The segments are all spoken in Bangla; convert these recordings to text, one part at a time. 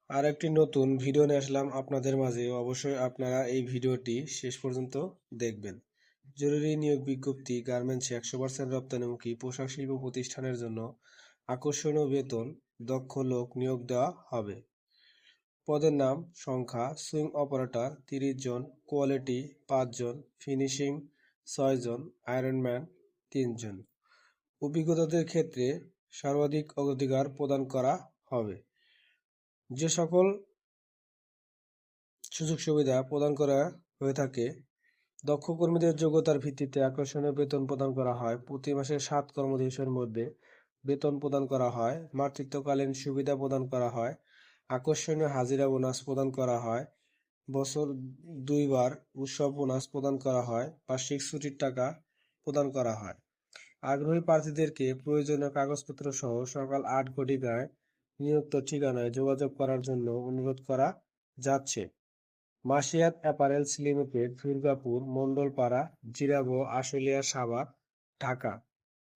আর একটি নতুন ভিডিও নিয়ে আসলাম আপনাদের মাঝে। অবশ্যই আপনারা এই ভিডিওটি শেষ পর্যন্ত দেখবেন। জরুরি নিয়োগ বিজ্ঞপ্তি, গার্মেন্টসে 100% রপ্তানিমুখী পোশাক শিল্প প্রতিষ্ঠানের জন্য আকর্ষণীয় বেতন, দক্ষ লোক নিয়োগ দেওয়া হবে। পদের নাম সংখ্যা: সুইং অপারেটর 30 জন, কোয়ালিটি 5 জন, ফিনিশিং 6 জন, আয়রনম্যান 3 জন। অভিজ্ঞতাদের ক্ষেত্রে সর্বাধিক অগ্রাধিকার প্রদান করা হবে। যে সকল সুযোগ সুবিধা প্রদান করা হয়ে থাকে: দক্ষ কর্মীদের যোগ্যতার ভিত্তিতে আকর্ষণীয় বেতন প্রদান করা হয়। প্রতি মাসে 7 কর্মদিবসের মধ্যে বেতন প্রদান করা হয়। মাতৃত্বকালীন সুবিধা প্রদান করা হয়। আকর্ষণীয় হাজিরা বোনাস প্রদান করা হয়। বছর 2 বার উৎসব বোনাস প্রদান করা হয়। বার্ষিক ছুটির টাকা প্রদান করা হয়। আগ্রহী প্রার্থীদেরকে প্রয়োজনীয় কাগজপত্র সহ সকাল 8 ঘটিকায় নিয়োক্ত ঠিকানায় যোগাযোগ করার জন্য অনুরোধ করা যাচ্ছে। মাসিয়াত অ্যাপারেলস লিমিটেড, দুর্গাপুর, মণ্ডলপাড়া, জিরাবো, আশুলিয়া, সাভার, ঢাকা।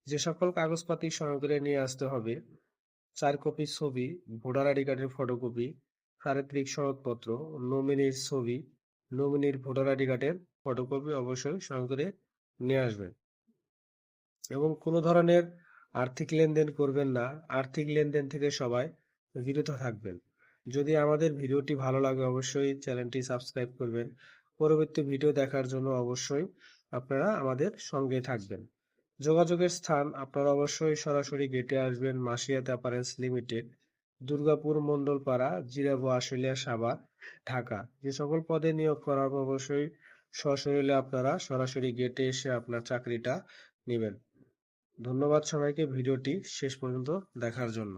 যে সকল কাগজপাতি সঙ্গে করে নিয়ে আসতে হবে: 4 কপি ছবি, ভোটার আইডি কার্ডের ফটোকপি, চারিত্রিক সনদপত্র, নমিনির ছবি, নমিনির ভোটার আইডি কার্ডের ফটোকপি অবশ্যই সঙ্গে করে নিয়ে আসবেন। এবং কোনো ধরনের আর্থিক লেনদেন করবেন না। আর্থিক লেনদেন থেকে সবাই বিরত থাকবেন। যদি আমাদের ভিডিওটি ভালো লাগে অবশ্যই চ্যানেলটি সাবস্ক্রাইব করবেন। পরবর্তী ভিডিও দেখার জন্য অবশ্যই আপনারা আমাদের সঙ্গে থাকবেন। যোগাযোগের স্থান: আপনারা অবশ্যই সরাসরি গেটে আসবেন। মাসিয়াত অ্যাপারেলস লিমিটেড, দুর্গাপুর, মণ্ডলপাড়া, জিরাবো, আশুলিয়া, সাভার, ঢাকা। যে সকল পদে নিয়োগ করা হবে অবশ্যই সশরীরে আপনারা সরাসরি গেটে এসে আপনার চাকরিটা নেবেন। ধন্যবাদ সবাইকে ভিডিওটি শেষ পর্যন্ত দেখার জন্য।